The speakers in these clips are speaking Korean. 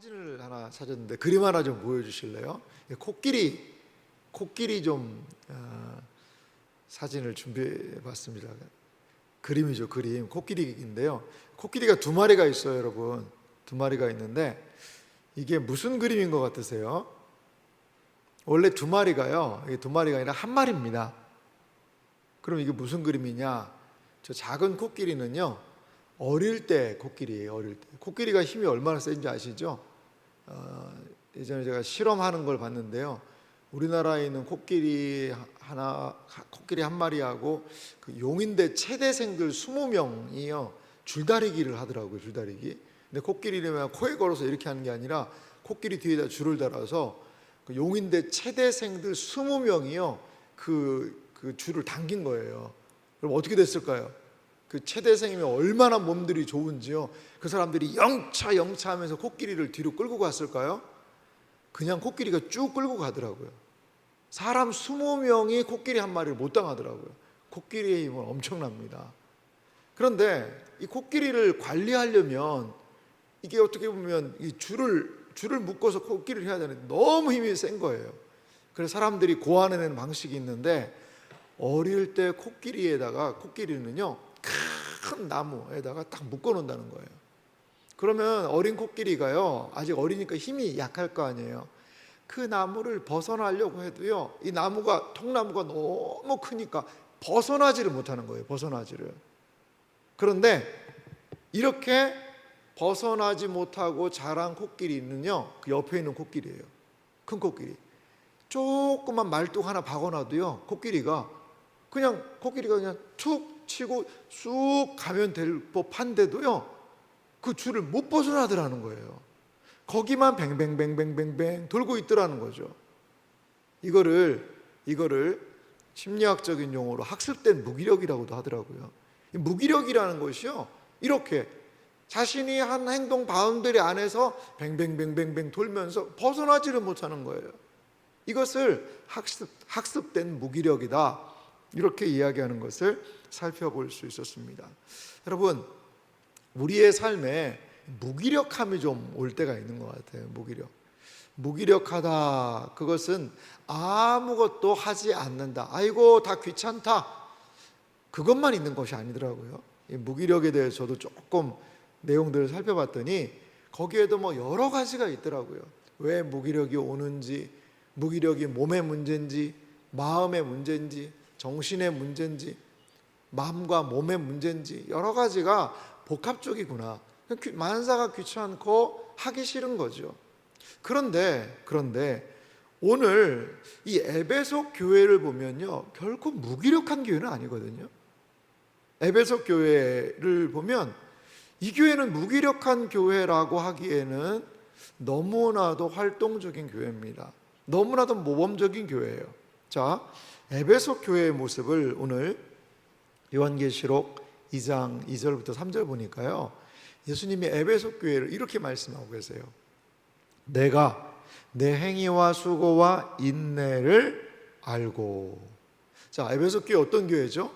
사진을 하나 찾았는데 그림 하나 좀 보여주실래요? 코끼리 좀 사진을 준비해봤습니다. 그림이죠, 그림. 코끼리인데요. 코끼리가 두 마리가 있어요, 여러분. 두 마리가 있는데 이게 무슨 그림인 것 같으세요? 원래 두 마리가요, 이게 두 마리가 아니라 한 마리입니다. 그럼 이게 무슨 그림이냐? 저 작은 코끼리는요, 어릴 때 코끼리예요. 어릴 때 코끼리가 힘이 얼마나 센지 아시죠? 예전에 제가 실험하는 걸 봤는데요, 우리나라에 있는 코끼리 한 마리하고 그 용인대 체대생들 20명이요 줄다리기를 하더라고요. 줄다리기. 근데 코끼리는 코에 걸어서 이렇게 하는 게 아니라 코끼리 뒤에다 줄을 달아서 그 용인대 체대생들 20명이요 그 줄을 당긴 거예요. 그럼 어떻게 됐을까요? 그 체대생이면 얼마나 몸들이 좋은지요. 그 사람들이 영차 하면서 코끼리를 뒤로 끌고 갔을까요? 그냥 코끼리가 쭉 끌고 가더라고요. 사람 20명이 코끼리 한 마리를 못 당하더라고요. 코끼리의 힘은 엄청납니다. 그런데 이 코끼리를 관리하려면 이게 어떻게 보면 이 줄을 묶어서 코끼리를 해야 되는데 너무 힘이 센 거예요. 그래서 사람들이 고안해내는 방식이 있는데, 어릴 때 코끼리는요 큰 나무에다가 딱 묶어 놓는다는 거예요. 그러면 어린 코끼리가요, 아직 어리니까 힘이 약할 거 아니에요. 그 나무를 벗어나려고 해도요, 이 통나무가 너무 크니까 벗어나지를 못하는 거예요. 벗어나지를. 그런데 이렇게 벗어나지 못하고 자란 코끼리는요, 그 옆에 있는 코끼리예요. 큰 코끼리. 조그만 말뚝 하나 박아놔도요, 코끼리가 그냥 툭 치고 쑥 가면 될 법한데도요, 그 줄을 못 벗어나더라는 거예요. 거기만 뱅뱅뱅뱅뱅뱅 돌고 있더라는 거죠. 이거를 심리학적인 용어로 학습된 무기력이라고도 하더라고요. 이 무기력이라는 것이요, 이렇게 자신이 한 행동 바운더리 안에서 뱅뱅뱅뱅뱅 돌면서 벗어나지를 못하는 거예요. 이것을 학습된 무기력이다, 이렇게 이야기하는 것을 살펴볼 수 있었습니다. 여러분, 우리의 삶에 무기력함이 좀 올 때가 있는 것 같아요. 무기력하다, 그것은 아무것도 하지 않는다, 아이고 다 귀찮다, 그것만 있는 것이 아니더라고요. 이 무기력에 대해서 저도 조금 내용들을 살펴봤더니 거기에도 여러 가지가 있더라고요. 왜 무기력이 오는지, 무기력이 몸의 문제인지, 마음의 문제인지, 정신의 문제인지, 마음과 몸의 문제인지, 여러 가지가 복합적이구나. 만사가 귀찮고 하기 싫은 거죠. 그런데 오늘 이 에베소 교회를 보면요, 결코 무기력한 교회는 아니거든요. 에베소 교회를 보면 이 교회는 무기력한 교회라고 하기에는 너무나도 활동적인 교회입니다. 너무나도 모범적인 교회예요. 자, 에베소 교회의 모습을 오늘 요한계시록 2장 2절부터 3절 보니까요, 예수님이 에베소 교회를 이렇게 말씀하고 계세요. 내가 내 행위와 수고와 인내를 알고. 자, 에베소 교회 어떤 교회죠?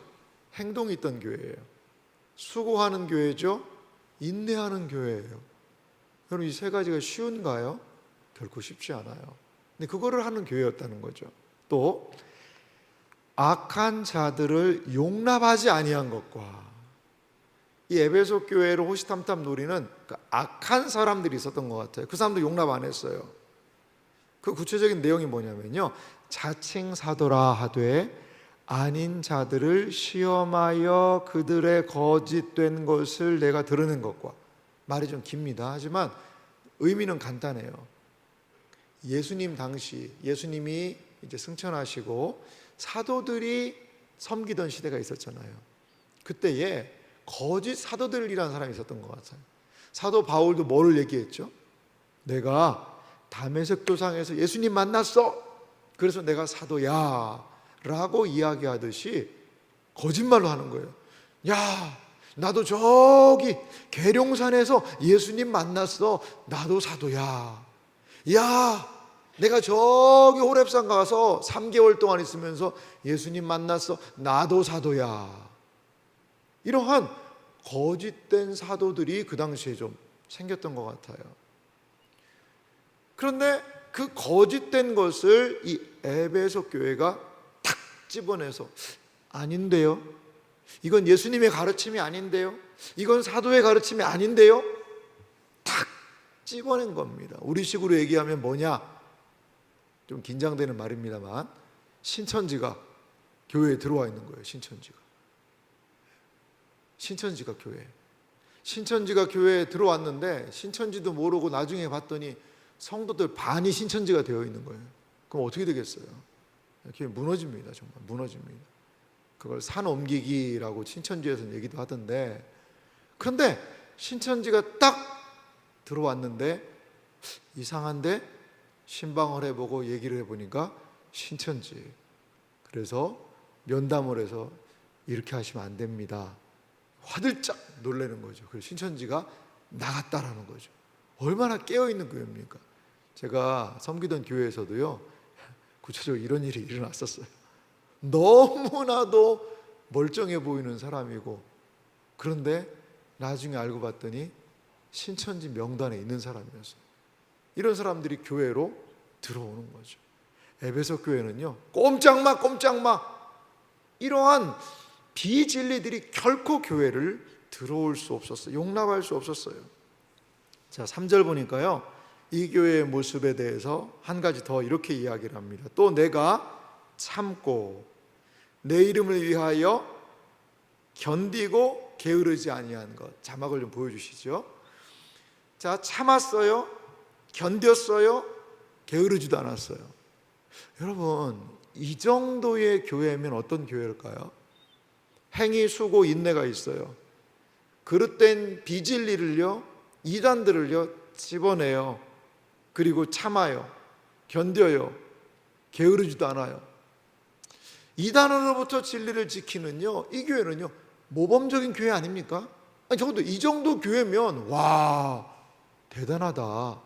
행동이 있던 교회예요. 수고하는 교회죠. 인내하는 교회예요. 여러분, 이 세 가지가 쉬운가요? 결코 쉽지 않아요. 근데 그거를 하는 교회였다는 거죠. 또 악한 자들을 용납하지 아니한 것과, 이 에베소 교회를 호시탐탐 노리는 그 악한 사람들이 있었던 것 같아요. 그 사람도 용납 안 했어요. 그 구체적인 내용이 뭐냐면요, 자칭 사도라 하되 아닌 자들을 시험하여 그들의 거짓된 것을 내가 드러낸 것과. 말이 좀 깁니다. 하지만 의미는 간단해요. 예수님 당시, 예수님이 이제 승천하시고 사도들이 섬기던 시대가 있었잖아요. 그때에 거짓 사도들이라는 사람이 있었던 것 같아요. 사도 바울도 뭐를 얘기했죠? 내가 다메섹 도상에서 예수님 만났어, 그래서 내가 사도야 라고 이야기하듯이 거짓말로 하는 거예요. 야, 나도 저기 계룡산에서 예수님 만났어, 나도 사도야. 야, 내가 저기 호렙산 가서 3개월 동안 있으면서 예수님 만났어, 나도 사도야. 이러한 거짓된 사도들이 그 당시에 좀 생겼던 것 같아요. 그런데 그 거짓된 것을 이 에베소 교회가 탁 집어내서 아닌데요, 이건 예수님의 가르침이 아닌데요, 이건 사도의 가르침이 아닌데요, 탁 집어낸 겁니다. 우리식으로 얘기하면 뭐냐, 좀 긴장되는 말입니다만 신천지가 교회에 들어와 있는 거예요. 신천지가 교회에 들어왔는데 신천지도 모르고 나중에 봤더니 성도들 반이 신천지가 되어 있는 거예요. 그럼 어떻게 되겠어요? 교회 무너집니다. 정말 무너집니다. 그걸 산 옮기기라고 신천지에서는 얘기도 하던데, 그런데 신천지가 딱 들어왔는데 이상한데 신방을 해보고 얘기를 해보니까 신천지. 그래서 면담을 해서 이렇게 하시면 안 됩니다. 화들짝 놀라는 거죠. 그래서 신천지가 나갔다라는 거죠. 얼마나 깨어있는 교회입니까? 제가 섬기던 교회에서도요, 구체적으로 이런 일이 일어났었어요. 너무나도 멀쩡해 보이는 사람이고, 그런데 나중에 알고 봤더니 신천지 명단에 있는 사람이었어요. 이런 사람들이 교회로 들어오는 거죠. 에베소 교회는요, 꼼짝마 이러한 비진리들이 결코 교회를 들어올 수 없었어요. 용납할 수 없었어요. 자, 3절 보니까요, 이 교회의 모습에 대해서 한 가지 더 이렇게 이야기를 합니다. 또 내가 참고 내 이름을 위하여 견디고 게으르지 아니한 것. 자막을 좀 보여주시죠. 자, 참았어요, 견뎠어요, 게으르지도 않았어요. 여러분, 이 정도의 교회면 어떤 교회일까요? 행위, 수고, 인내가 있어요. 그릇된 비진리를요, 이단들을요 집어내요. 그리고 참아요, 견뎌요, 게으르지도 않아요. 이단으로부터 진리를 지키는요, 이 교회는요 모범적인 교회 아닙니까? 아니, 적어도 이 정도 교회면 와, 대단하다,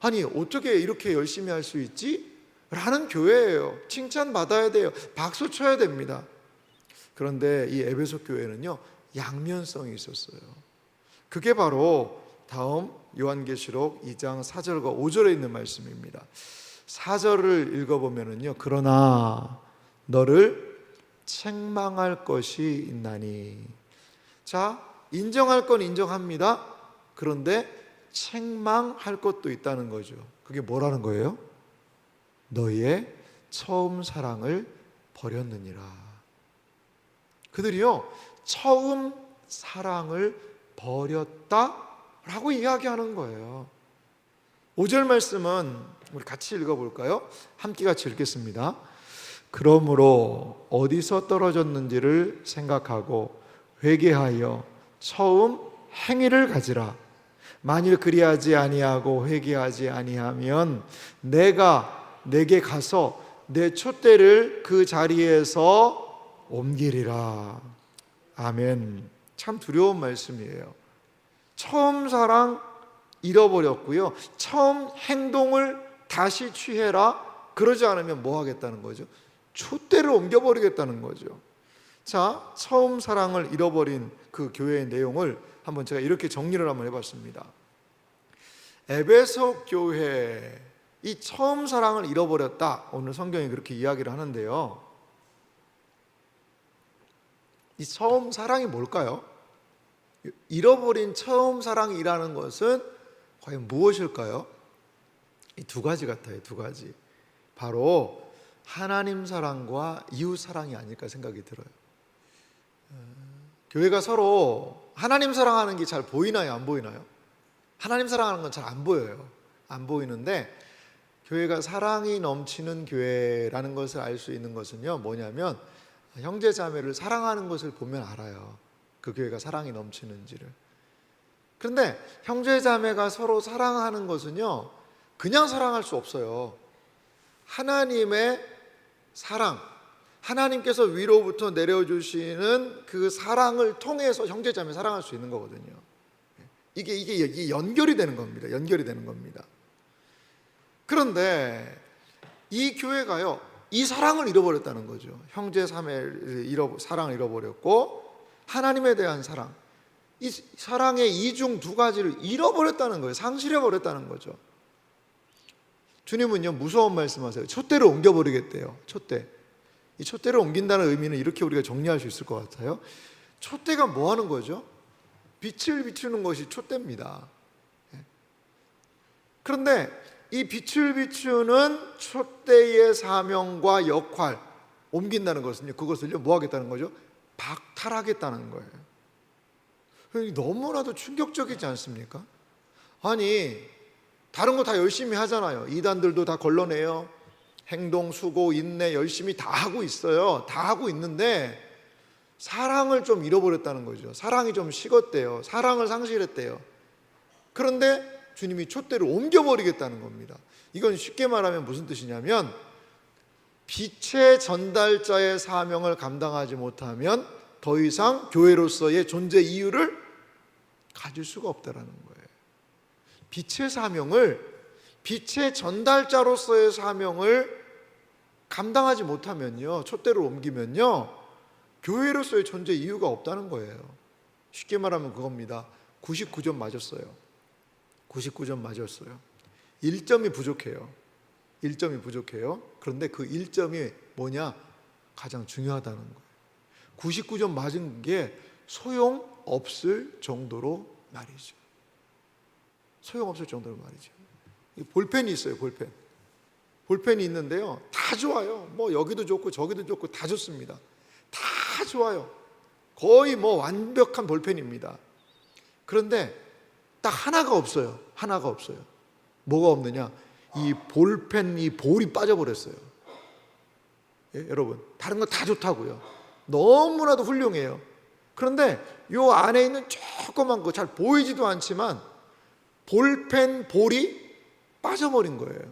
아니 어떻게 이렇게 열심히 할 수 있지? 라는 교회예요. 칭찬받아야 돼요. 박수 쳐야 됩니다. 그런데 이 에베소 교회는요, 양면성이 있었어요. 그게 바로 다음 요한계시록 2장 4절과 5절에 있는 말씀입니다. 4절을 읽어보면요, 그러나 너를 책망할 것이 있나니. 자, 인정할 건 인정합니다. 그런데 책망할 것도 있다는 거죠. 그게 뭐라는 거예요? 너희의 처음 사랑을 버렸느니라. 그들이요, 처음 사랑을 버렸다라고 이야기하는 거예요. 5절 말씀은 우리 같이 읽어볼까요? 함께 같이 읽겠습니다. 그러므로 어디서 떨어졌는지를 생각하고 회개하여 처음 행위를 가지라. 만일 그리하지 아니하고 회개하지 아니하면 내가 내게 가서 내 촛대를 그 자리에서 옮기리라. 아멘. 참 두려운 말씀이에요. 처음 사랑 잃어버렸고요, 처음 행동을 다시 취해라. 그러지 않으면 뭐 하겠다는 거죠? 촛대를 옮겨버리겠다는 거죠. 자, 처음 사랑을 잃어버린 그 교회의 내용을 한번 제가 이렇게 정리를 한번 해봤습니다. 에베소 교회, 이 처음 사랑을 잃어버렸다, 오늘 성경이 그렇게 이야기를 하는데요, 이 처음 사랑이 뭘까요? 잃어버린 처음 사랑이라는 것은 과연 무엇일까요? 이 두 가지 같아요. 두 가지. 바로 하나님 사랑과 이웃 사랑이 아닐까 생각이 들어요. 교회가 서로 하나님 사랑하는 게 잘 보이나요? 안 보이나요? 하나님 사랑하는 건 잘 안 보여요. 안 보이는데, 교회가 사랑이 넘치는 교회라는 것을 알 수 있는 것은요, 뭐냐면 형제 자매를 사랑하는 것을 보면 알아요. 그 교회가 사랑이 넘치는지를. 그런데 형제 자매가 서로 사랑하는 것은요, 그냥 사랑할 수 없어요. 하나님의 사랑, 하나님께서 위로부터 내려주시는 그 사랑을 통해서 형제 자매 사랑할 수 있는 거거든요. 이게 연결이 되는 겁니다. 연결이 되는 겁니다. 그런데 이 교회가요, 이 사랑을 잃어버렸다는 거죠. 형제 자매의 사랑을 잃어버렸고, 하나님에 대한 사랑, 이 사랑의 이중 두 가지를 잃어버렸다는 거예요. 상실해버렸다는 거죠. 주님은요 무서운 말씀하세요. 촛대를 옮겨버리겠대요. 촛대. 이 촛대를 옮긴다는 의미는 이렇게 우리가 정리할 수 있을 것 같아요. 촛대가 뭐 하는 거죠? 빛을 비추는 것이 촛대입니다. 그런데 이 빛을 비추는 촛대의 사명과 역할, 옮긴다는 것은요, 그것을요 뭐 하겠다는 거죠? 박탈하겠다는 거예요. 너무나도 충격적이지 않습니까? 아니, 다른 거 다 열심히 하잖아요. 이단들도 다 걸러내요. 행동, 수고, 인내 열심히 다 하고 있어요. 다 하고 있는데 사랑을 좀 잃어버렸다는 거죠. 사랑이 좀 식었대요. 사랑을 상실했대요. 그런데 주님이 촛대를 옮겨버리겠다는 겁니다. 이건 쉽게 말하면 무슨 뜻이냐면, 빛의 전달자의 사명을 감당하지 못하면 더 이상 교회로서의 존재 이유를 가질 수가 없다는 거예요. 빛의 사명을, 빛의 전달자로서의 사명을 감당하지 못하면요, 촛대를 옮기면요, 교회로서의 존재 이유가 없다는 거예요. 쉽게 말하면 그겁니다. 99점 맞았어요. 99점 맞았어요. 1점이 부족해요. 1점이 부족해요. 그런데 그 1점이 뭐냐? 가장 중요하다는 거예요. 99점 맞은 게 소용없을 정도로 말이죠. 소용없을 정도로 말이죠. 볼펜이 있어요. 볼펜이 있는데요, 다 좋아요. 뭐 여기도 좋고 저기도 좋고 다 좋습니다. 다 좋아요. 거의 뭐 완벽한 볼펜입니다. 그런데 딱 하나가 없어요. 하나가 없어요. 뭐가 없느냐? 이 볼펜, 이 볼이 빠져버렸어요. 예, 여러분, 다른 거 다 좋다고요. 너무나도 훌륭해요. 그런데 요 안에 있는 조그만 거, 잘 보이지도 않지만 볼펜 볼이 빠져버린 거예요.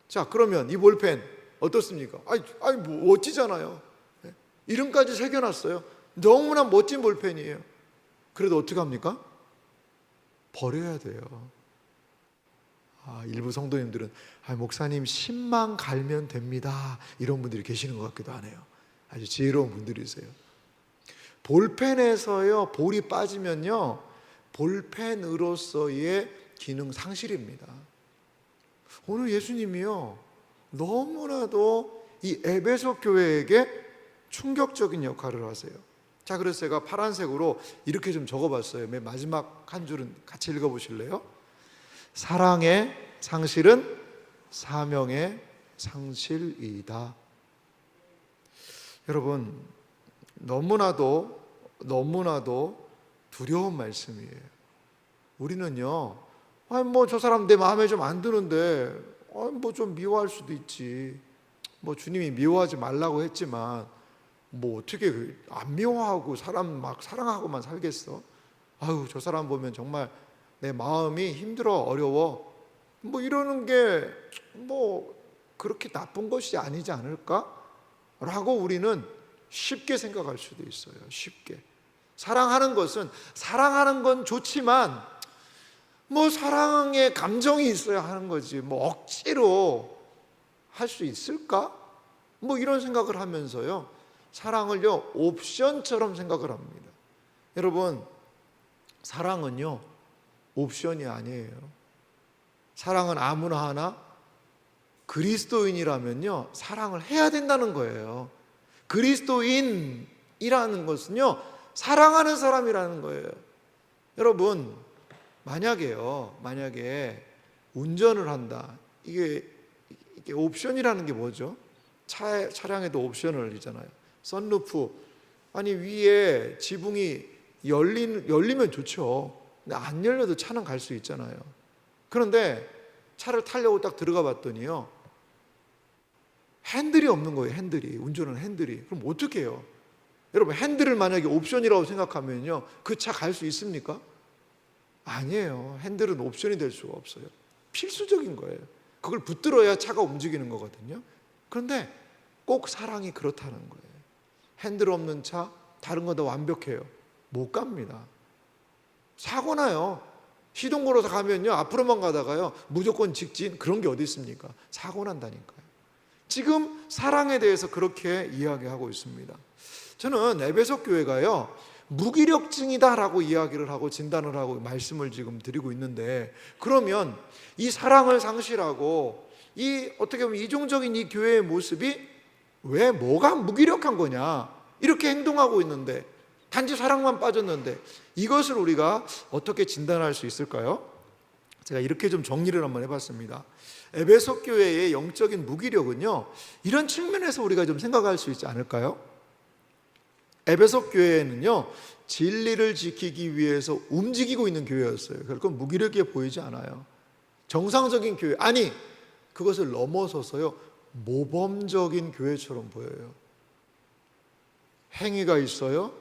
자, 그러면 이 볼펜 어떻습니까? 아니 뭐 멋지잖아요. 예? 이름까지 새겨놨어요. 너무나 멋진 볼펜이에요. 그래도 어떻게 합니까? 버려야 돼요. 일부 성도님들은 목사님 10만 갈면 됩니다, 이런 분들이 계시는 것 같기도 하네요. 아주 지혜로운 분들이세요. 볼펜에서요 볼이 빠지면요 볼펜으로서의 기능 상실입니다. 오늘 예수님이요 너무나도 이 에베소 교회에게 충격적인 역할을 하세요. 자, 그래서 제가 파란색으로 이렇게 좀 적어봤어요. 맨 마지막 한 줄은 같이 읽어보실래요? 사랑의 상실은 사명의 상실이다. 여러분, 너무나도 두려운 말씀이에요. 우리는요, 뭐 저 사람 내 마음에 좀 안 드는데 뭐 좀 미워할 수도 있지. 뭐 주님이 미워하지 말라고 했지만 뭐 어떻게 안 미워하고 사람 막 사랑하고만 살겠어? 아유, 저 사람 보면 정말 내 마음이 힘들어, 어려워. 뭐 이러는 게 뭐 그렇게 나쁜 것이 아니지 않을까? 라고 우리는 쉽게 생각할 수도 있어요. 쉽게. 사랑하는 건 좋지만 뭐 사랑의 감정이 있어야 하는 거지, 뭐 억지로 할 수 있을까? 뭐 이런 생각을 하면서요 사랑을요 옵션처럼 생각을 합니다. 여러분, 사랑은요 옵션이 아니에요. 사랑은 아무나 하나 그리스도인이라면요 사랑을 해야 된다는 거예요. 그리스도인이라는 것은요 사랑하는 사람이라는 거예요. 여러분, 만약에 운전을 한다. 이게 옵션이라는 게 뭐죠? 차량에도 옵션을 있잖아요. 선루프, 아니 위에 지붕이 열리면 좋죠. 근데 안 열려도 차는 갈 수 있잖아요. 그런데 차를 타려고 딱 들어가 봤더니요 핸들이 없는 거예요. 운전은 핸들이. 그럼 어떻게 해요? 여러분, 핸들을 만약에 옵션이라고 생각하면요 그 차 갈 수 있습니까? 아니에요. 핸들은 옵션이 될 수가 없어요. 필수적인 거예요. 그걸 붙들어야 차가 움직이는 거거든요. 그런데 꼭 사랑이 그렇다는 거예요. 핸들 없는 차, 다른 거 다 완벽해요. 못 갑니다. 사고 나요. 시동 걸어서 가면요 앞으로만 가다가요 무조건 직진, 그런 게 어디 있습니까? 사고 난다니까요. 지금 사랑에 대해서 그렇게 이야기하고 있습니다. 저는 에베소 교회가요 무기력증이다라고 이야기를 하고 진단을 하고 말씀을 지금 드리고 있는데, 그러면 이 사랑을 상실하고 이 어떻게 보면 이중적인 이 교회의 모습이 왜 뭐가 무기력한 거냐, 이렇게 행동하고 있는데 단지 사랑만 빠졌는데 이것을 우리가 어떻게 진단할 수 있을까요? 제가 이렇게 좀 정리를 한번 해봤습니다. 에베소 교회의 영적인 무기력은요, 이런 측면에서 우리가 좀 생각할 수 있지 않을까요? 에베소 교회는요, 진리를 지키기 위해서 움직이고 있는 교회였어요. 결코 무기력해 보이지 않아요. 정상적인 교회, 아니 그것을 넘어서서요, 모범적인 교회처럼 보여요. 행위가 있어요,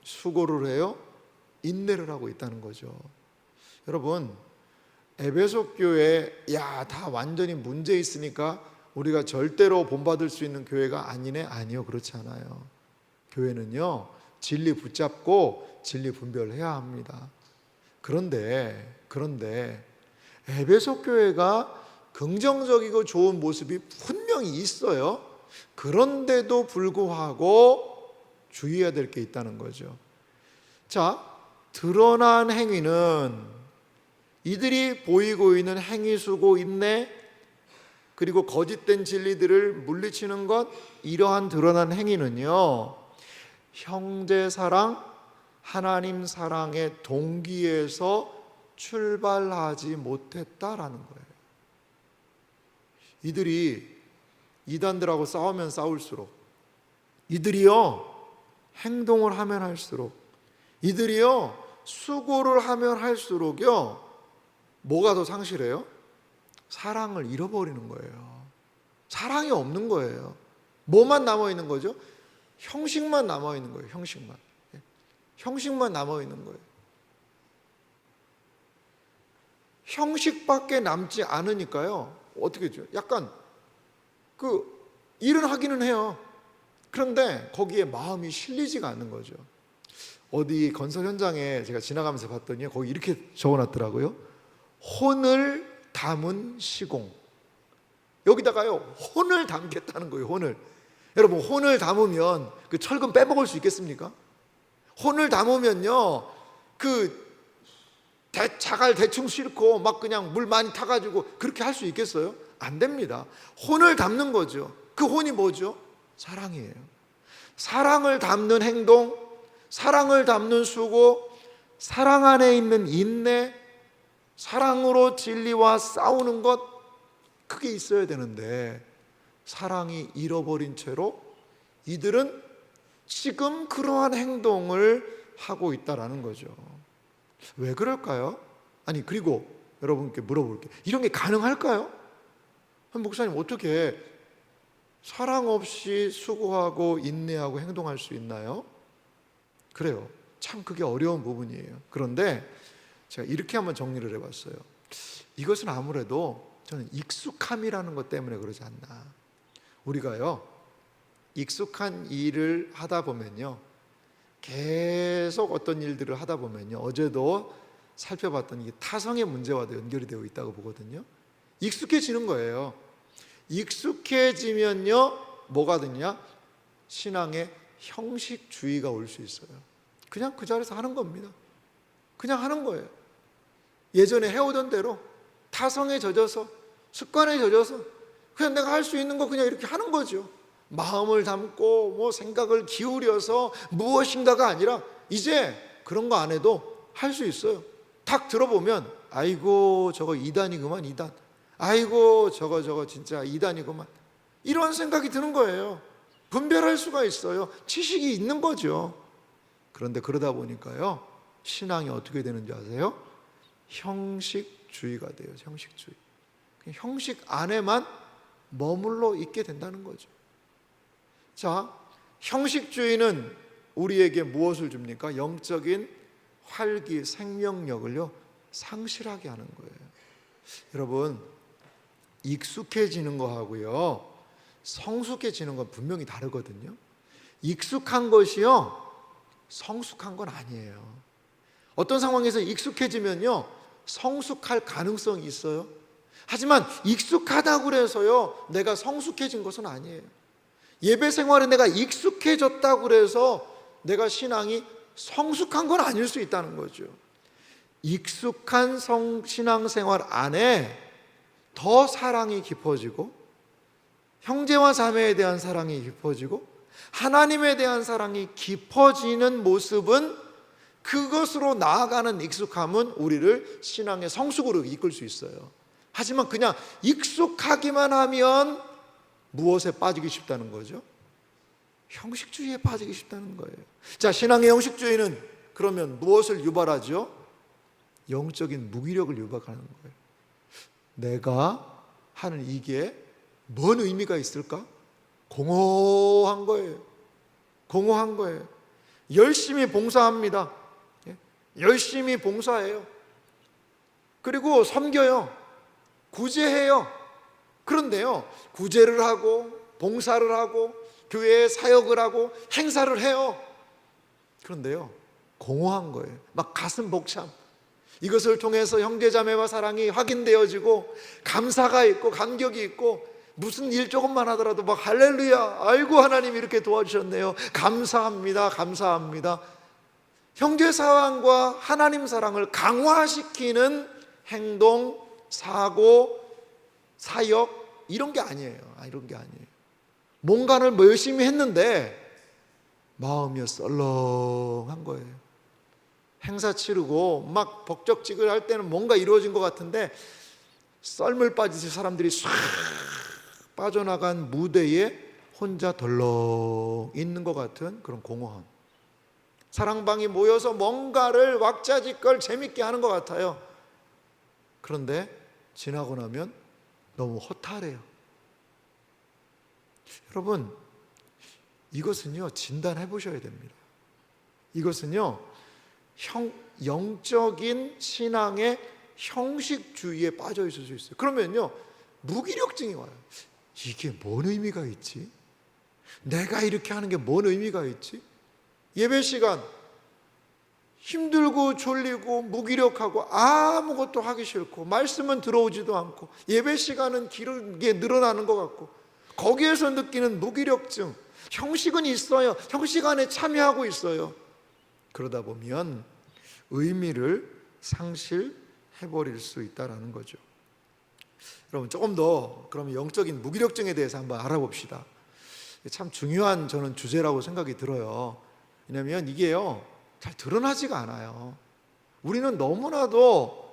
수고를 해요, 인내를 하고 있다는 거죠. 여러분, 에베소 교회 다 완전히 문제 있으니까 우리가 절대로 본받을 수 있는 교회가 아니네? 아니요, 그렇지 않아요. 교회는요, 진리 붙잡고 진리 분별해야 합니다. 그런데 에베소 교회가 긍정적이고 좋은 모습이 분명히 있어요. 그런데도 불구하고 주의해야 될 게 있다는 거죠. 자, 드러난 행위는 이들이 보이고 있는 행위, 수고, 인내, 그리고 거짓된 진리들을 물리치는 것, 이러한 드러난 행위는요, 형제 사랑, 하나님 사랑의 동기에서 출발하지 못했다라는 거예요. 이들이 이단들하고 싸우면 싸울수록, 이들이요 행동을 하면 할수록, 이들이요 수고를 하면 할수록요 뭐가 더 상실해요? 사랑을 잃어버리는 거예요. 사랑이 없는 거예요. 뭐만 남아있는 거죠? 형식만 남아있는 거예요. 형식만 남아있는 거예요. 형식밖에 남지 않으니까요, 어떻게 해요? 약간 일은 하기는 해요. 그런데 거기에 마음이 실리지가 않는 거죠. 어디 건설 현장에 제가 지나가면서 봤더니 거기 이렇게 적어놨더라고요. 혼을 담은 시공. 여기다가요 혼을 담겠다는 거예요. 혼을. 여러분, 혼을 담으면 그 철근 빼먹을 수 있겠습니까? 혼을 담으면요 자갈 대충 싣고 막 그냥 물 많이 타가지고 그렇게 할 수 있겠어요? 안 됩니다. 혼을 담는 거죠. 그 혼이 뭐죠? 사랑이에요. 사랑을 담는 행동, 사랑을 담는 수고, 사랑 안에 있는 인내, 사랑으로 진리와 싸우는 것, 그게 있어야 되는데 사랑이 잃어버린 채로 이들은 지금 그러한 행동을 하고 있다라는 거죠. 왜 그럴까요? 아니, 그리고 여러분께 물어볼게요. 이런 게 가능할까요? 목사님, 어떻게 사랑 없이 수고하고 인내하고 행동할 수 있나요? 그래요. 참 그게 어려운 부분이에요. 그런데 제가 이렇게 한번 정리를 해봤어요. 이것은 아무래도 저는 익숙함이라는 것 때문에 그러지 않나. 우리가요 익숙한 일을 하다 보면요, 계속 어떤 일들을 하다 보면요, 어제도 살펴봤던 이게 타성의 문제와도 연결이 되어 있다고 보거든요. 익숙해지는 거예요. 익숙해지면요 뭐가 되냐? 신앙의 형식주의가 올 수 있어요. 그냥 그 자리에서 하는 겁니다. 그냥 하는 거예요. 예전에 해오던 대로 타성에 젖어서, 습관에 젖어서 그냥 내가 할 수 있는 거 그냥 이렇게 하는 거죠. 마음을 담고 생각을 기울여서 무엇인가가 아니라 이제 그런 거 안 해도 할 수 있어요. 탁 들어보면 아이고 저거 이단이구만, 이단. 아이고 저거 진짜 이단이구만. 이런 생각이 드는 거예요. 분별할 수가 있어요. 지식이 있는 거죠. 그런데 그러다 보니까요, 신앙이 어떻게 되는지 아세요? 형식주의가 돼요. 형식주의. 형식 안에만 머물러 있게 된다는 거죠. 자, 형식주의는 우리에게 무엇을 줍니까? 영적인 활기, 생명력을요 상실하게 하는 거예요. 여러분, 익숙해지는 거하고요 성숙해지는 건 분명히 다르거든요. 익숙한 것이요 성숙한 건 아니에요. 어떤 상황에서 익숙해지면요 성숙할 가능성이 있어요. 하지만 익숙하다고 해서요 내가 성숙해진 것은 아니에요. 예배 생활에 내가 익숙해졌다고 해서 내가 신앙이 성숙한 건 아닐 수 있다는 거죠. 익숙한 신앙생활 안에 더 사랑이 깊어지고, 형제와 자매에 대한 사랑이 깊어지고, 하나님에 대한 사랑이 깊어지는 모습은, 그것으로 나아가는 익숙함은 우리를 신앙의 성숙으로 이끌 수 있어요. 하지만 그냥 익숙하기만 하면 무엇에 빠지기 쉽다는 거죠? 형식주의에 빠지기 쉽다는 거예요. 자, 신앙의 형식주의는 그러면 무엇을 유발하죠? 영적인 무기력을 유발하는 거예요. 내가 하는 이게 뭔 의미가 있을까? 공허한 거예요. 공허한 거예요. 열심히 봉사합니다. 열심히 봉사해요. 그리고 섬겨요. 구제해요. 그런데요, 구제를 하고 봉사를 하고 교회에 사역을 하고 행사를 해요. 그런데요, 공허한 거예요. 막 가슴 벅참. 이것을 통해서 형제자매와 사랑이 확인되어지고, 감사가 있고 감격이 있고, 무슨 일 조금만 하더라도 막 할렐루야, 아이고 하나님 이렇게 도와주셨네요, 감사합니다, 감사합니다. 형제 사랑과 하나님 사랑을 강화시키는 행동, 사고, 사역, 이런 게 아니에요. 이런 게 아니에요. 뭔가를 뭐 열심히 했는데 마음이 썰렁한 거예요. 행사 치르고 막 벅적지근할 할 때는 뭔가 이루어진 것 같은데, 썰물 빠지듯이 사람들이 싹 빠져나간 무대에 혼자 덜렁 있는 것 같은 그런 공허함. 사랑방이 모여서 뭔가를 왁자지껄 재밌게 하는 것 같아요. 그런데 지나고 나면 너무 허탈해요. 여러분, 이것은요, 진단해 보셔야 됩니다. 이것은요, 영적인 신앙의 형식주의에 빠져 있을 수 있어요. 그러면요, 무기력증이 와요. 이게 뭔 의미가 있지? 내가 이렇게 하는 게 뭔 의미가 있지? 예배 시간 힘들고 졸리고 무기력하고 아무것도 하기 싫고, 말씀은 들어오지도 않고, 예배 시간은 길게 늘어나는 것 같고, 거기에서 느끼는 무기력증. 형식은 있어요. 형식 안에 참여하고 있어요. 그러다 보면 의미를 상실해버릴 수 있다는 거죠. 여러분, 조금 더 그러면 영적인 무기력증에 대해서 한번 알아봅시다. 참 중요한 저는 주제라고 생각이 들어요. 왜냐하면 이게요, 잘 드러나지가 않아요. 우리는 너무나도요,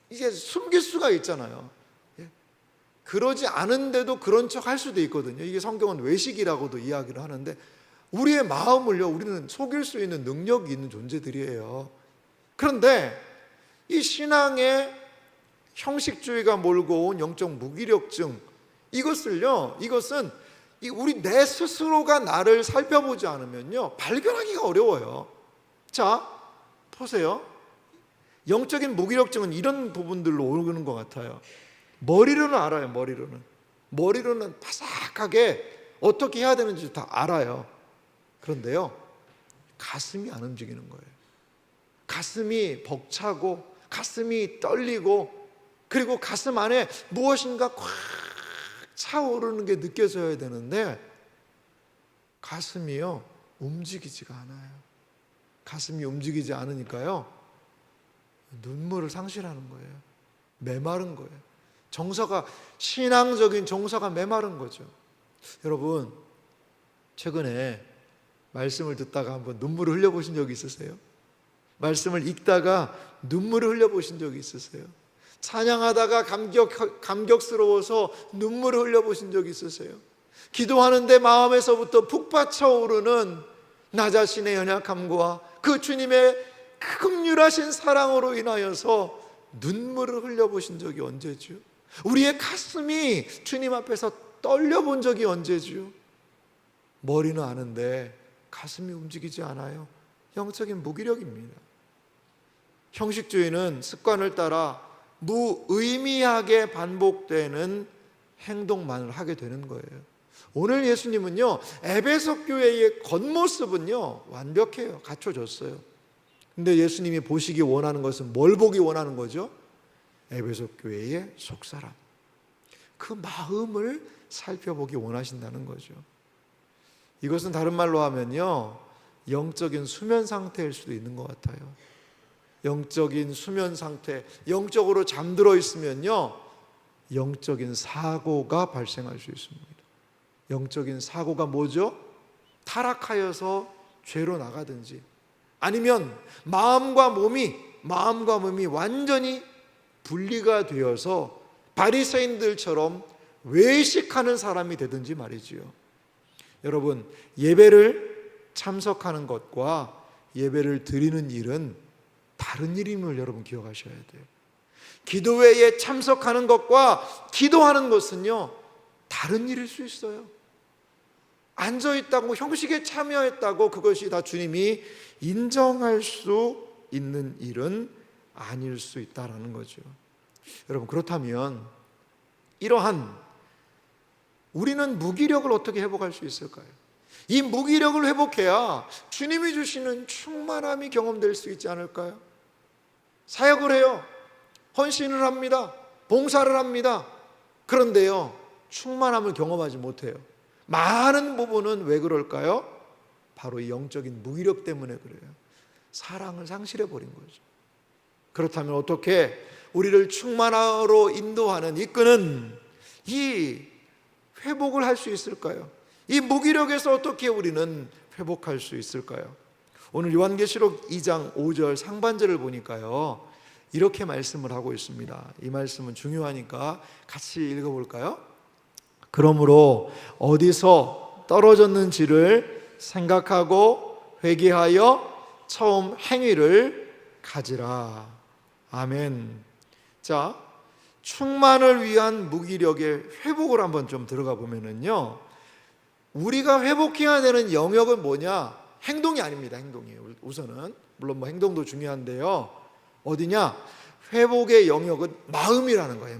이게 숨길 수가 있잖아요. 그러지 않은데도 그런 척 할 수도 있거든요. 이게 성경은 외식이라고도 이야기를 하는데, 우리의 마음을요, 우리는 속일 수 있는 능력이 있는 존재들이에요. 그런데 이 신앙의 형식주의가 몰고 온 영적 무기력증, 이것은 우리 내 스스로가 나를 살펴보지 않으면요, 발견하기가 어려워요. 자, 보세요. 영적인 무기력증은 이런 부분들로 오르는 것 같아요. 머리로는 알아요. 머리로는 바삭하게 어떻게 해야 되는지 다 알아요. 그런데요, 가슴이 안 움직이는 거예요. 가슴이 벅차고 가슴이 떨리고, 그리고 가슴 안에 무엇인가 꽉 차오르는 게 느껴져야 되는데, 가슴이요, 움직이지가 않아요. 가슴이 움직이지 않으니까요, 눈물을 상실하는 거예요. 메마른 거예요. 신앙적인 정서가 메마른 거죠. 여러분, 최근에 말씀을 듣다가 한번 눈물을 흘려보신 적이 있으세요? 말씀을 읽다가 눈물을 흘려보신 적이 있으세요? 찬양하다가 감격스러워서 눈물을 흘려보신 적이 있으세요? 기도하는데 마음에서부터 북받쳐오르는 나 자신의 연약함과 그 주님의 극률하신 사랑으로 인하여서 눈물을 흘려보신 적이 언제죠? 우리의 가슴이 주님 앞에서 떨려본 적이 언제죠? 머리는 아는데 가슴이 움직이지 않아요. 영적인 무기력입니다. 형식주의는 습관을 따라 무의미하게 반복되는 행동만을 하게 되는 거예요. 오늘 예수님은요, 에베소 교회의 겉모습은요, 완벽해요. 갖춰졌어요. 근데 예수님이 보시기 원하는 것은 뭘 보기 원하는 거죠? 에베소 교회의 속사람, 그 마음을 살펴보기 원하신다는 거죠. 이것은 다른 말로 하면요, 영적인 수면 상태일 수도 있는 것 같아요. 영적인 수면 상태, 영적으로 잠들어 있으면요, 영적인 사고가 발생할 수 있습니다. 영적인 사고가 뭐죠? 타락하여서 죄로 나가든지, 아니면 마음과 몸이 완전히 분리가 되어서 바리새인들처럼 외식하는 사람이 되든지 말이지요. 여러분, 예배를 참석하는 것과 예배를 드리는 일은 다른 일임을 여러분 기억하셔야 돼요. 기도회에 참석하는 것과 기도하는 것은요, 다른 일일 수 있어요. 앉아있다고, 형식에 참여했다고 그것이 다 주님이 인정할 수 있는 일은 아닐 수 있다는 거죠. 여러분, 그렇다면 이러한 우리는 무기력을 어떻게 회복할 수 있을까요? 이 무기력을 회복해야 주님이 주시는 충만함이 경험될 수 있지 않을까요? 사역을 해요. 헌신을 합니다. 봉사를 합니다. 그런데요, 충만함을 경험하지 못해요. 많은 부분은 왜 그럴까요? 바로 이 영적인 무기력 때문에 그래요. 사랑을 상실해버린 거죠. 그렇다면 어떻게 우리를 충만함으로 인도하는, 이끄는 이 회복을 할 수 있을까요? 이 무기력에서 어떻게 우리는 회복할 수 있을까요? 오늘 요한계시록 2장 5절 상반절을 보니까요, 이렇게 말씀을 하고 있습니다. 이 말씀은 중요하니까 같이 읽어볼까요? 그러므로 어디서 떨어졌는지를 생각하고 회개하여 처음 행위를 가지라. 아멘. 자, 충만을 위한 무기력의 회복을 한번 좀 들어가 보면은요, 우리가 회복해야 되는 영역은 뭐냐? 행동이 아닙니다. 행동이에요. 우선은 물론 뭐 행동도 중요한데요, 어디냐? 회복의 영역은 마음이라는 거예요.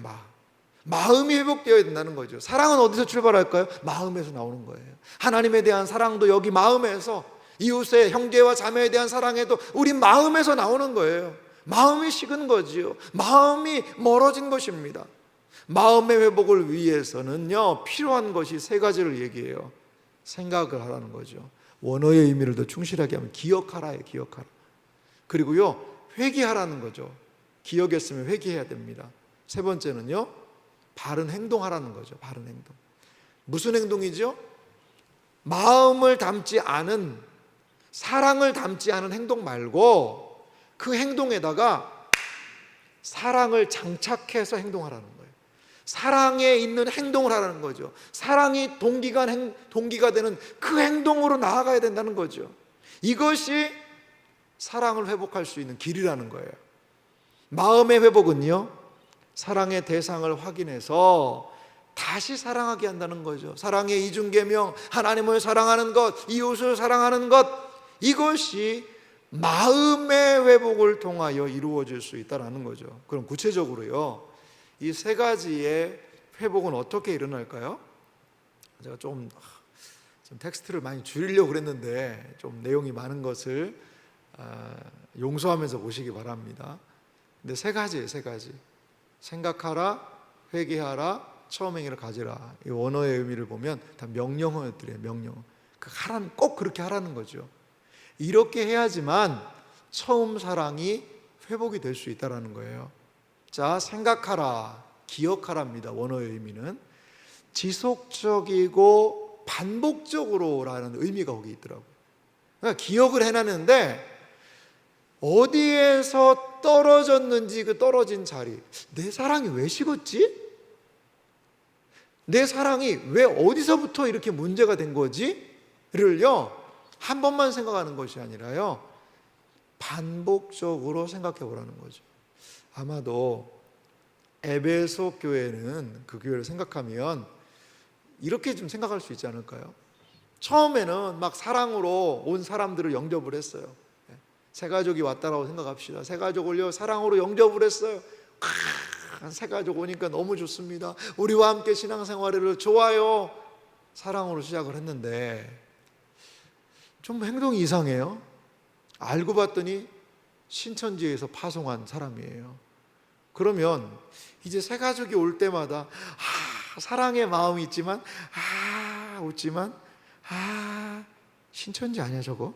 마음이 회복되어야 된다는 거죠. 사랑은 어디서 출발할까요? 마음에서 나오는 거예요. 하나님에 대한 사랑도 여기 마음에서, 이웃의 형제와 자매에 대한 사랑에도 우리 마음에서 나오는 거예요. 마음이 식은 거지요. 마음이 멀어진 것입니다. 마음의 회복을 위해서는요, 필요한 것이 세 가지를 얘기해요. 생각을 하라는 거죠. 원어의 의미를 더 충실하게 하면 기억하라예요. 기억하라. 그리고요, 회개하라는 거죠. 기억했으면 회개해야 됩니다. 세 번째는요, 바른 행동하라는 거죠. 바른 행동. 무슨 행동이죠? 마음을 담지 않은, 사랑을 담지 않은 행동 말고 그 행동에다가 사랑을 장착해서 행동하라는 거예요. 사랑에 있는 행동을 하라는 거죠. 사랑이 동기가 되는 그 행동으로 나아가야 된다는 거죠. 이것이 사랑을 회복할 수 있는 길이라는 거예요. 마음의 회복은요, 사랑의 대상을 확인해서 다시 사랑하게 한다는 거죠. 사랑의 이중계명, 하나님을 사랑하는 것, 이웃을 사랑하는 것, 이것이 마음의 회복을 통하여 이루어질 수 있다는 거죠. 그럼 구체적으로요, 이 세 가지의 회복은 어떻게 일어날까요? 제가 좀 텍스트를 많이 줄이려고 그랬는데 좀 내용이 많은 것을 용서하면서 보시기 바랍니다. 근데 세 가지예요. 세 가지. 생각하라, 회개하라, 처음 행위를 가지라. 이 원어의 의미를 보면 다 명령어들이에요. 명령. 꼭 그렇게 하라는 거죠. 이렇게 해야지만 처음 사랑이 회복이 될 수 있다는 거예요. 자, 생각하라, 기억하라입니다. 원어의 의미는 지속적이고 반복적으로라는 의미가 거기 있더라고요. 그러니까 기억을 해놨는데 어디에서 떨어졌는지, 그 떨어진 자리, 내 사랑이 왜 식었지? 내 사랑이 왜 어디서부터 이렇게 문제가 된 거지? 를요, 한 번만 생각하는 것이 아니라요, 반복적으로 생각해 보라는 거죠. 아마도 에베소 교회는, 그 교회를 생각하면 이렇게 좀 생각할 수 있지 않을까요? 처음에는 막 사랑으로 온 사람들을 영접을 했어요. 새 가족이 왔다라고 생각합시다. 새 가족을요, 사랑으로 영접을 했어요. 새 가족 오니까 너무 좋습니다. 우리와 함께 신앙생활을 좋아요. 사랑으로 시작을 했는데 좀 행동이 이상해요. 알고 봤더니 신천지에서 파송한 사람이에요. 그러면 이제 새 가족이 올 때마다 사랑의 마음이 있지만 웃지만 신천지 아니야 저거?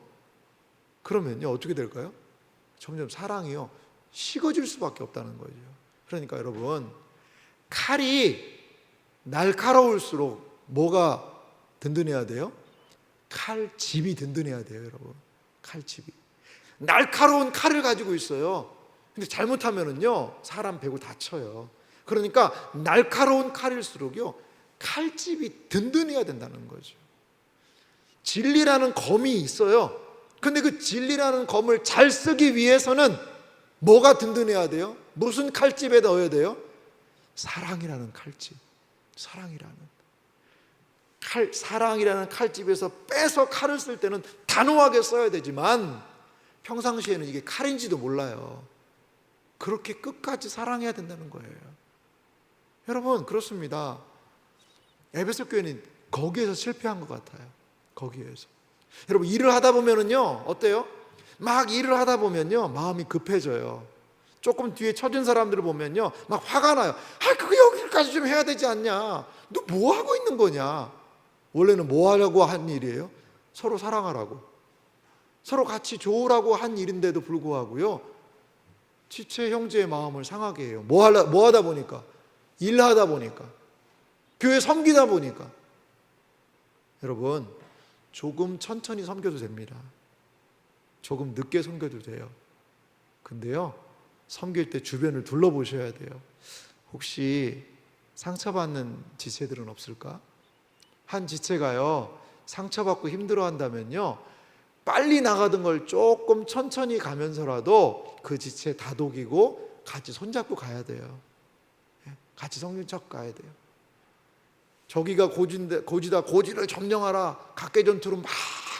그러면요 어떻게 될까요? 점점 사랑이요 식어질 수밖에 없다는 거죠. 그러니까 여러분, 칼이 날카로울수록 뭐가 든든해야 돼요? 칼집이 든든해야 돼요, 여러분. 칼집이. 날카로운 칼을 가지고 있어요. 근데 잘못하면은요 사람 배고 다쳐요. 그러니까 날카로운 칼일수록요 칼집이 든든해야 된다는 거죠. 진리라는 검이 있어요. 근데 그 진리라는 검을 잘 쓰기 위해서는 뭐가 든든해야 돼요? 무슨 칼집에 넣어야 돼요? 사랑이라는 칼집. 사랑이라는 칼집에서 빼서 칼을 쓸 때는 단호하게 써야 되지만 평상시에는 이게 칼인지도 몰라요. 그렇게 끝까지 사랑해야 된다는 거예요. 여러분, 그렇습니다. 에베소 교회는 거기에서 실패한 것 같아요. 거기에서. 여러분, 일을 하다 보면은요 어때요? 막 일을 하다 보면요 마음이 급해져요. 조금 뒤에 처진 사람들을 보면요 막 화가 나요. 그거 여기까지 좀 해야 되지 않냐? 너 뭐 하고 있는 거냐? 원래는 뭐 하려고 한 일이에요? 서로 사랑하라고, 서로 같이 좋으라고 한 일인데도 불구하고요 지체 형제의 마음을 상하게 해요. 뭐 하다 보니까, 일하다 보니까, 교회 섬기다 보니까. 여러분, 조금 천천히 섬겨도 됩니다. 조금 늦게 섬겨도 돼요. 근데요 섬길 때 주변을 둘러보셔야 돼요. 혹시 상처받는 지체들은 없을까? 한 지체가요 상처받고 힘들어한다면요 빨리 나가던 걸 조금 천천히 가면서라도 그 지체 다독이고 같이 손잡고 가야 돼요. 같이 성령 척 가야 돼요. 저기가 고지다, 고지를 점령하라, 각계전투로 막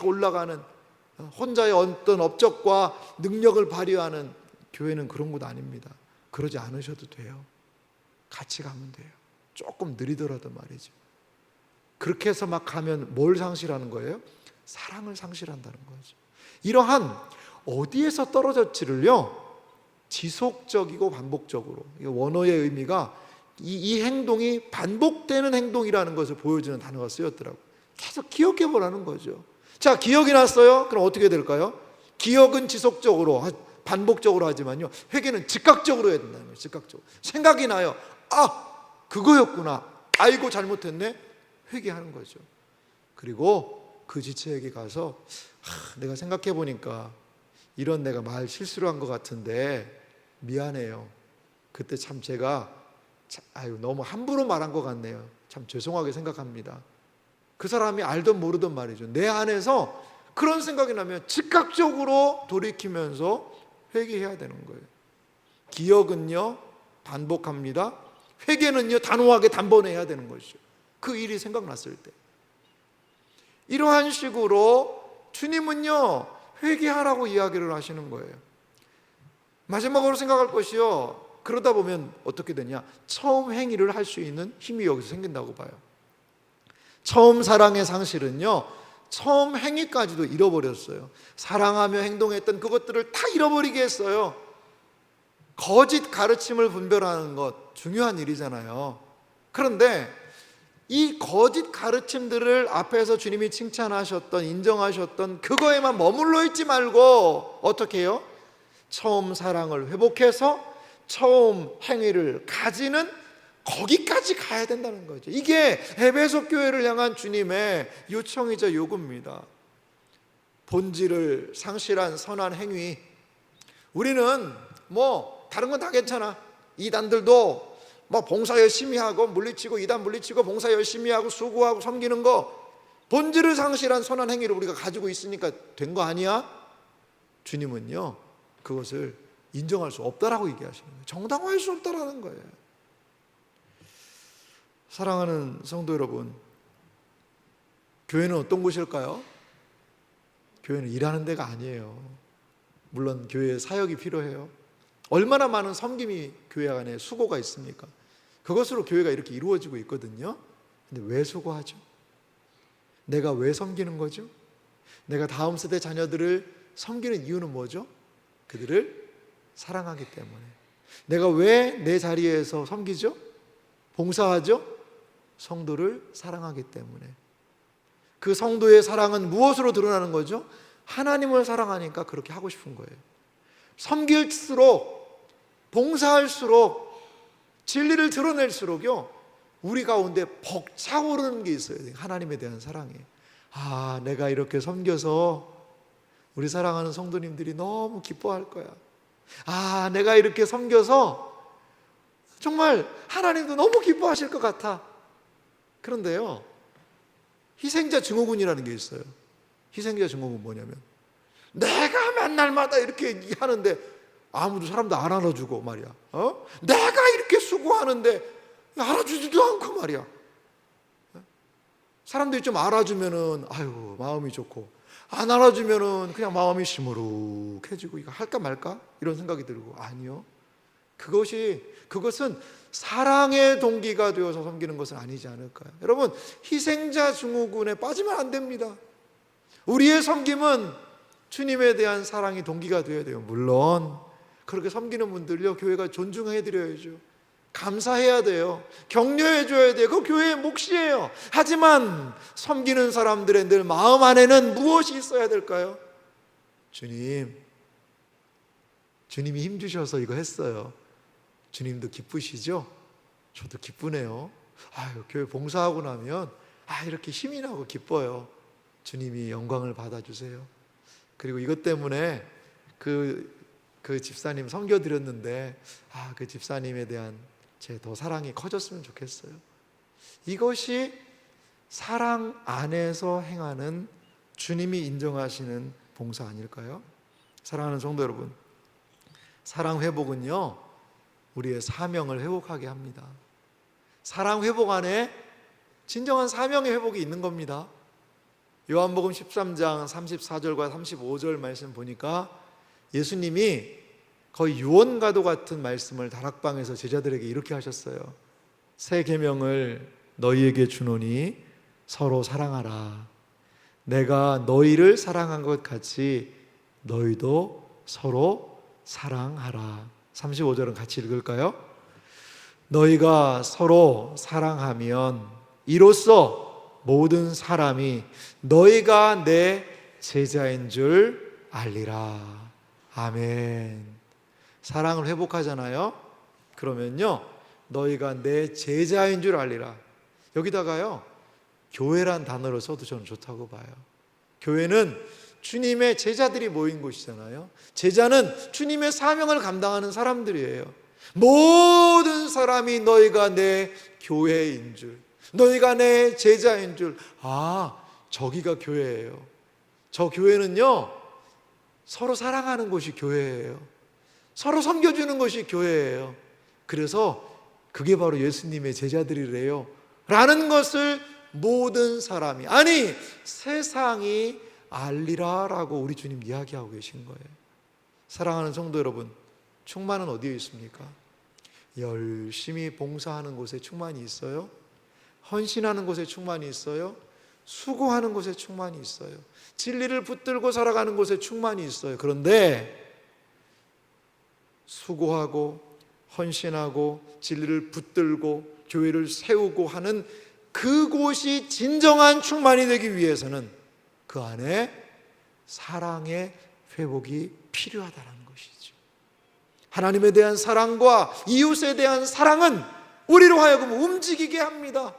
올라가는, 혼자의 어떤 업적과 능력을 발휘하는 교회는 그런 곳 아닙니다. 그러지 않으셔도 돼요. 같이 가면 돼요. 조금 느리더라도 말이죠. 그렇게 해서 막 가면 뭘 상실하는 거예요? 사랑을 상실한다는 거죠. 이러한 어디에서 떨어졌지를요 지속적이고 반복적으로, 원어의 의미가 이 행동이 반복되는 행동이라는 것을 보여주는 단어가 쓰였더라고요. 계속 기억해 보라는 거죠. 자, 기억이 났어요? 그럼 어떻게 될까요? 기억은 지속적으로 반복적으로 하지만요 회개는 즉각적으로 해야 된다는 거예요. 즉각적으로. 생각이 나요. 그거였구나. 아이고 잘못했네. 회개하는 거죠. 그리고 그 지체에게 가서 내가 생각해 보니까 이런 내가 말 실수를 한 것 같은데 미안해요. 그때 참 제가 너무 함부로 말한 것 같네요. 참 죄송하게 생각합니다. 그 사람이 알든 모르든 말이죠. 내 안에서 그런 생각이 나면 즉각적으로 돌이키면서 회개해야 되는 거예요. 기억은요 반복합니다. 회개는요 단호하게 단번에 해야 되는 것이죠. 그 일이 생각났을 때. 이러한 식으로 주님은요 회개하라고 이야기를 하시는 거예요. 마지막으로 생각할 것이요, 그러다 보면 어떻게 되냐, 처음 행위를 할 수 있는 힘이 여기서 생긴다고 봐요. 처음 사랑의 상실은요 처음 행위까지도 잃어버렸어요. 사랑하며 행동했던 그것들을 다 잃어버리게 했어요. 거짓 가르침을 분별하는 것 중요한 일이잖아요. 그런데 이 거짓 가르침들을 앞에서 주님이 칭찬하셨던, 인정하셨던 그거에만 머물러 있지 말고 어떻게 해요? 처음 사랑을 회복해서 처음 행위를 가지는 거기까지 가야 된다는 거죠. 이게 에베소 교회를 향한 주님의 요청이자 요구입니다. 본질을 상실한 선한 행위. 우리는 다른 건 다 괜찮아. 이단들도 봉사 열심히 하고 물리치고, 이단 물리치고 봉사 열심히 하고 수고하고 섬기는 거, 본질을 상실한 선한 행위를 우리가 가지고 있으니까 된 거 아니야? 주님은요 그것을 인정할 수 없다라고 얘기하시는 거예요. 정당화할 수 없다라는 거예요. 사랑하는 성도 여러분, 교회는 어떤 곳일까요? 교회는 일하는 데가 아니에요. 물론 교회에 사역이 필요해요. 얼마나 많은 섬김이 교회 안에 수고가 있습니까? 그것으로 교회가 이렇게 이루어지고 있거든요. 근데 왜 수고하죠? 내가 왜 섬기는 거죠? 내가 다음 세대 자녀들을 섬기는 이유는 뭐죠? 그들을 사랑하기 때문에. 내가 왜 내 자리에서 섬기죠? 봉사하죠? 성도를 사랑하기 때문에. 그 성도의 사랑은 무엇으로 드러나는 거죠? 하나님을 사랑하니까 그렇게 하고 싶은 거예요. 섬길수록, 봉사할수록, 진리를 드러낼수록요, 우리 가운데 벅차오르는 게 있어요. 하나님에 대한 사랑이. 아, 내가 이렇게 섬겨서 우리 사랑하는 성도님들이 너무 기뻐할 거야. 아, 내가 이렇게 섬겨서 정말 하나님도 너무 기뻐하실 것 같아. 그런데요, 희생자 증후군이라는 게 있어요. 희생자 증후군 뭐냐면, 내가 맨날마다 이렇게 하는데 아무도 사람도 안 알아주고 말이야. 내가 이렇게 수고하는데 알아주지도 않고 말이야. 사람들이 좀 알아주면은 아유 마음이 좋고, 안 알아주면은 그냥 마음이 시무룩해지고, 이거 할까 말까 이런 생각이 들고. 아니요, 그것은 사랑의 동기가 되어서 섬기는 것은 아니지 않을까요? 여러분, 희생자 증후군에 빠지면 안 됩니다. 우리의 섬김은 주님에 대한 사랑이 동기가 되어야 돼요. 물론 그렇게 섬기는 분들요, 교회가 존중해 드려야죠. 감사해야 돼요. 격려해 줘야 돼요. 그 교회의 몫이에요. 하지만 섬기는 사람들의 늘 마음 안에는 무엇이 있어야 될까요? 주님이 힘주셔서 이거 했어요. 주님도 기쁘시죠? 저도 기쁘네요. 아유, 교회 봉사하고 나면 이렇게 힘이 나고 기뻐요. 주님이 영광을 받아주세요. 그리고 이것 때문에 그 집사님 섬겨드렸는데, 그 집사님에 대한 제 더 사랑이 커졌으면 좋겠어요. 이것이 사랑 안에서 행하는, 주님이 인정하시는 봉사 아닐까요? 사랑하는 성도 여러분, 사랑 회복은요, 우리의 사명을 회복하게 합니다. 사랑 회복 안에 진정한 사명의 회복이 있는 겁니다. 요한복음 13장 34절과 35절 말씀 보니까 예수님이 거의 유언과도 같은 말씀을 다락방에서 제자들에게 이렇게 하셨어요. 새 계명을 너희에게 주노니 서로 사랑하라. 내가 너희를 사랑한 것 같이 너희도 서로 사랑하라. 35절은 같이 읽을까요? 너희가 서로 사랑하면 이로써 모든 사람이 너희가 내 제자인 줄 알리라. 아멘. 사랑을 회복하잖아요. 그러면요, 너희가 내 제자인 줄 알리라. 여기다가요, 교회란 단어를 써도 저는 좋다고 봐요. 교회는 주님의 제자들이 모인 곳이잖아요. 제자는 주님의 사명을 감당하는 사람들이에요. 모든 사람이 너희가 내 교회인 줄, 너희가 내 제자인 줄. 저기가 교회예요. 저 교회는요, 서로 사랑하는 곳이 교회예요. 서로 섬겨주는 것이 교회예요. 그래서 그게 바로 예수님의 제자들이래요 라는 것을 모든 사람이, 아니 세상이 알리라라고 우리 주님 이야기하고 계신 거예요. 사랑하는 성도 여러분, 충만은 어디에 있습니까? 열심히 봉사하는 곳에 충만이 있어요. 헌신하는 곳에 충만이 있어요. 수고하는 곳에 충만이 있어요. 진리를 붙들고 살아가는 곳에 충만이 있어요. 그런데 수고하고 헌신하고 진리를 붙들고 교회를 세우고 하는 그곳이 진정한 충만이 되기 위해서는 그 안에 사랑의 회복이 필요하다는 것이죠. 하나님에 대한 사랑과 이웃에 대한 사랑은 우리로 하여금 움직이게 합니다.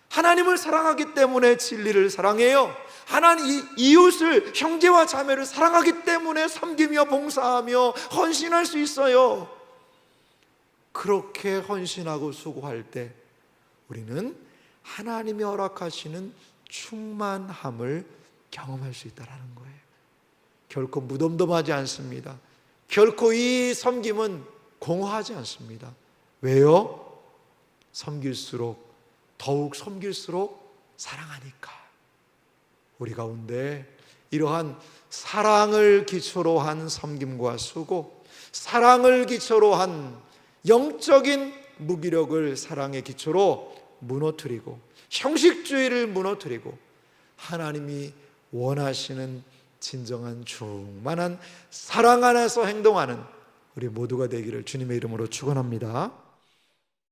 하나님을 사랑하기 때문에 진리를 사랑해요. 하나님 이웃을, 형제와 자매를 사랑하기 때문에 섬기며 봉사하며 헌신할 수 있어요. 그렇게 헌신하고 수고할 때 우리는 하나님이 허락하시는 충만함을 경험할 수 있다는 거예요. 결코 무덤덤하지 않습니다. 결코 이 섬김은 공허하지 않습니다. 왜요? 더욱 섬길수록 사랑하니까. 우리 가운데 이러한 사랑을 기초로 한 섬김과 수고, 사랑을 기초로 한 영적인 무기력을 사랑의 기초로 무너뜨리고, 형식주의를 무너뜨리고 하나님이 원하시는 진정한 충만한 사랑 안에서 행동하는 우리 모두가 되기를 주님의 이름으로 축원합니다.